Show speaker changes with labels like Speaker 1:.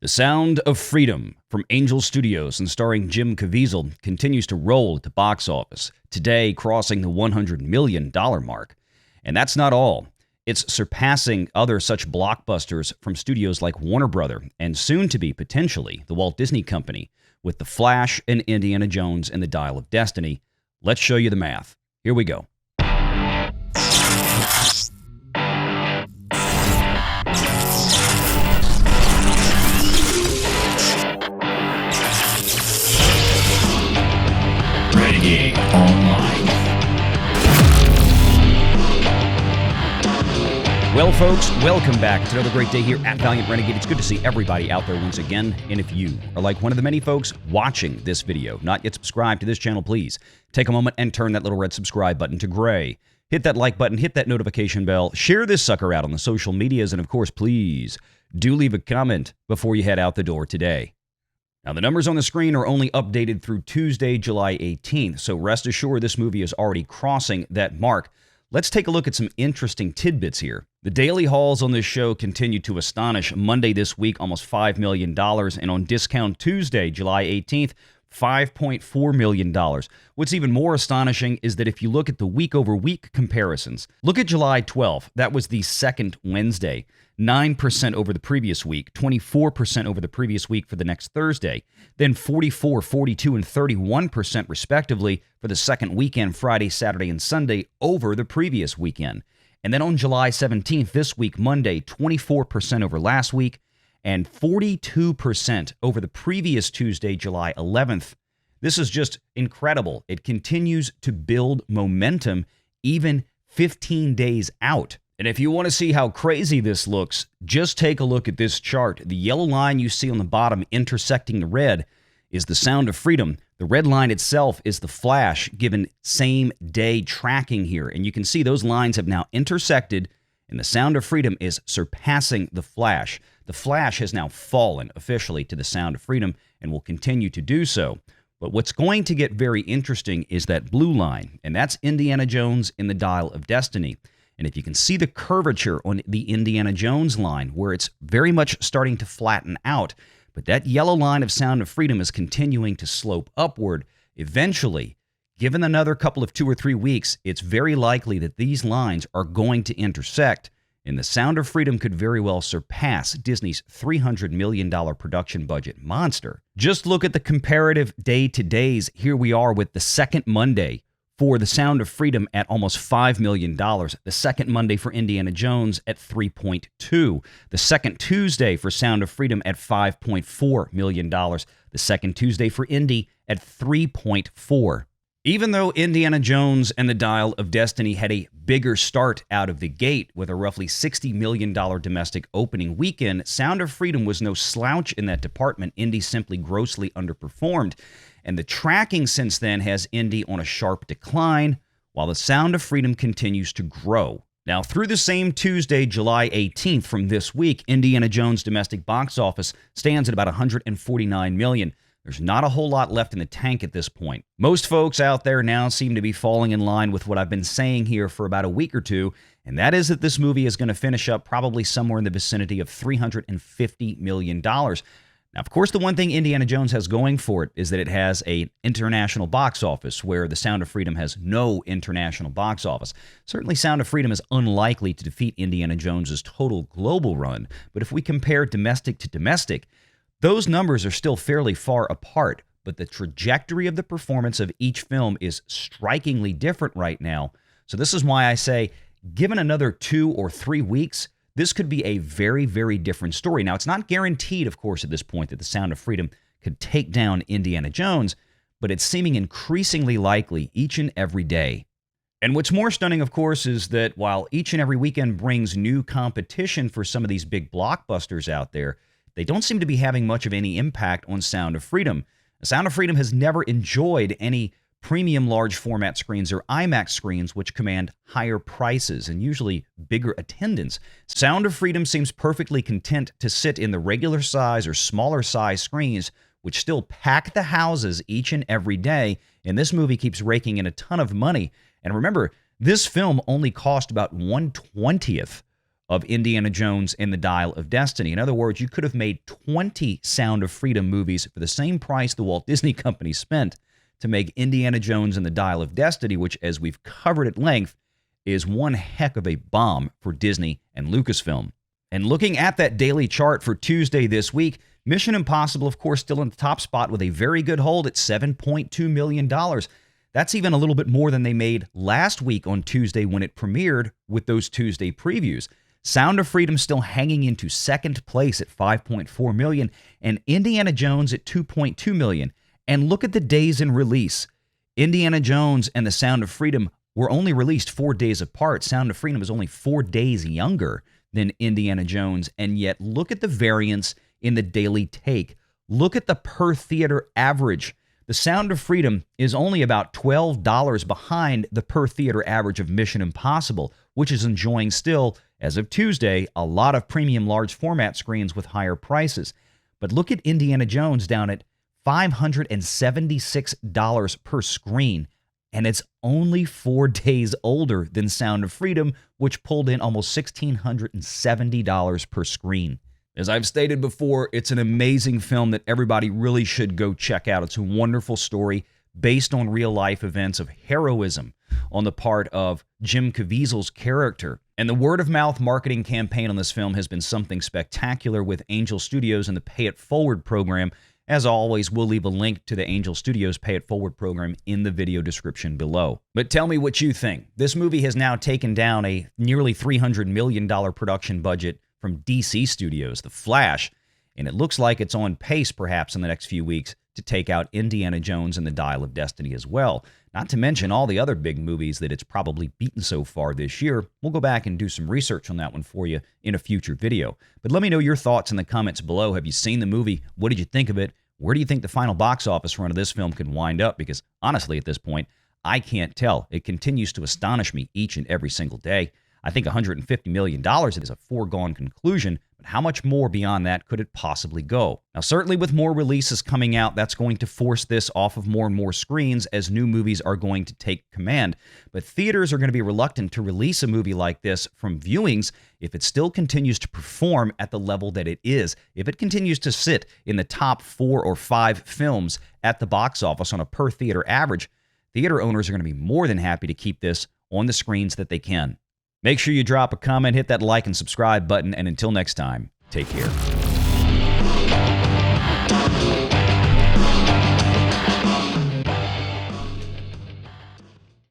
Speaker 1: The Sound of Freedom from Angel Studios and starring Jim Caviezel continues to roll at the box office, today crossing the $100 million mark. And that's not all. It's surpassing other such blockbusters from studios like Warner Brother and soon to be potentially the Walt Disney Company with The Flash and Indiana Jones and the Dial of Destiny. Let's show you the math. Here we go. RENEGADE Online. Well, folks, welcome back to another great day here at Valiant Renegade. It's good to see everybody out there once again. And if you are like one of the many folks watching this video, not yet subscribed to this channel, please take a moment and turn that little red subscribe button to gray. Hit that like button, hit that notification bell, share this sucker out on the social medias, and of course, please do leave a comment before you head out the door today. Now, the numbers on the screen are only updated through Tuesday, July 18th, so rest assured this movie is already crossing that mark. Let's take a look at some interesting tidbits here. The daily hauls on this show continue to astonish. Monday this week, almost $5 million, and on discount Tuesday, July 18th, $5.4 million. What's even more astonishing is that if you look at the week-over-week comparisons, look at July 12th. That was the second Wednesday. 9% over the previous week, 24% over the previous week for the next Thursday, then 44, 42, and 31% respectively for the second weekend, Friday, Saturday, and Sunday over the previous weekend. And then on July 17th, this week, Monday, 24% over last week, and 42% over the previous Tuesday, July 11th. This is just incredible. It continues to build momentum even 15 days out. And if you want to see how crazy this looks, just take a look at this chart. The yellow line you see on the bottom intersecting the red is the Sound of Freedom. The red line itself is the Flash, given same-day tracking here. And you can see those lines have now intersected, and the Sound of Freedom is surpassing the Flash. The Flash has now fallen officially to the Sound of Freedom and will continue to do so. But what's going to get very interesting is that blue line, and that's Indiana Jones in the Dial of Destiny. And if you can see the curvature on the Indiana Jones line, where it's very much starting to flatten out, but that yellow line of Sound of Freedom is continuing to slope upward. Eventually, given another couple of 2 or 3 weeks, it's very likely that these lines are going to intersect, and the Sound of Freedom could very well surpass Disney's $300 million production budget monster. Just look at the comparative day-to-days. Here we are with the second Monday for the Sound of Freedom at almost $5 million. The second Monday for Indiana Jones at $3.2. The second Tuesday for Sound of Freedom at $5.4 million. The second Tuesday for Indy at $3.4. Even though Indiana Jones and the Dial of Destiny had a bigger start out of the gate with a roughly $60 million domestic opening weekend, Sound of Freedom was no slouch in that department. Indy simply grossly underperformed. And the tracking since then has Indy on a sharp decline, while the Sound of Freedom continues to grow. Now, through the same Tuesday, July 18th from this week, Indiana Jones' domestic box office stands at about $149 million. There's not a whole lot left in the tank at this point. Most folks out there now seem to be falling in line with what I've been saying here for about a week or two, and that is that this movie is going to finish up probably somewhere in the vicinity of $350 million. Now, of course, the one thing Indiana Jones has going for it is that it has an international box office, where the Sound of Freedom has no international box office. Certainly, Sound of Freedom is unlikely to defeat Indiana Jones's total global run, but if we compare domestic to domestic, those numbers are still fairly far apart, but the trajectory of the performance of each film is strikingly different right now. So this is why I say, given another 2 or 3 weeks, this could be a very, very different story. Now, it's not guaranteed, of course, at this point that the Sound of Freedom could take down Indiana Jones, but it's seeming increasingly likely each and every day. And what's more stunning, of course, is that while each and every weekend brings new competition for some of these big blockbusters out there, they don't seem to be having much of any impact on Sound of Freedom. The Sound of Freedom has never enjoyed any premium large format screens or IMAX screens, which command higher prices and usually bigger attendance. Sound of Freedom seems perfectly content to sit in the regular size or smaller size screens, which still pack the houses each and every day, and this movie keeps raking in a ton of money. And remember, this film only cost about 1/20th of Indiana Jones and the Dial of Destiny. In other words, you could have made 20 Sound of Freedom movies for the same price the Walt Disney Company spent to make Indiana Jones and the Dial of Destiny, which, as we've covered at length, is one heck of a bomb for Disney and Lucasfilm. And looking at that daily chart for Tuesday this week, Mission Impossible, of course, still in the top spot with a very good hold at $7.2 million. That's even a little bit more than they made last week on Tuesday when it premiered with those Tuesday previews. Sound of Freedom still hanging into second place at $5.4 million, and Indiana Jones at $2.2 million. And look at the days in release. Indiana Jones and the Sound of Freedom were only released 4 days apart. Sound of Freedom is only 4 days younger than Indiana Jones, and yet look at the variance in the daily take. Look at the per theater average. The Sound of Freedom is only about $12 behind the per theater average of Mission Impossible, which is enjoying still, as of Tuesday, a lot of premium large format screens with higher prices. But look at Indiana Jones down at $576 per screen, and it's only 4 days older than Sound of Freedom, which pulled in almost $1,670 per screen. As I've stated before, it's an amazing film that everybody really should go check out. It's a wonderful story based on real-life events of heroism on the part of Jim Caviezel's character. And the word-of-mouth marketing campaign on this film has been something spectacular with Angel Studios and the Pay It Forward program. As always, we'll leave a link to the Angel Studios Pay It Forward program in the video description below. But tell me what you think. This movie has now taken down a nearly $300 million production budget from DC Studios, The Flash, and it looks like it's on pace, perhaps, in the next few weeks to take out Indiana Jones and the Dial of Destiny as well. Not to mention all the other big movies that it's probably beaten so far this year. We'll go back and do some research on that one for you in a future video. But let me know your thoughts in the comments below. Have you seen the movie? What did you think of it? Where do you think the final box office run of this film could wind up? Because honestly, at this point, I can't tell. It continues to astonish me each and every single day. I think $150 million is a foregone conclusion, but how much more beyond that could it possibly go? Now, certainly with more releases coming out, that's going to force this off of more and more screens as new movies are going to take command. But theaters are going to be reluctant to release a movie like this from viewings if it still continues to perform at the level that it is. If it continues to sit in the top 4 or 5 films at the box office on a per theater average, theater owners are going to be more than happy to keep this on the screens that they can. Make sure you drop a comment, hit that like and subscribe button, and until next time, take care.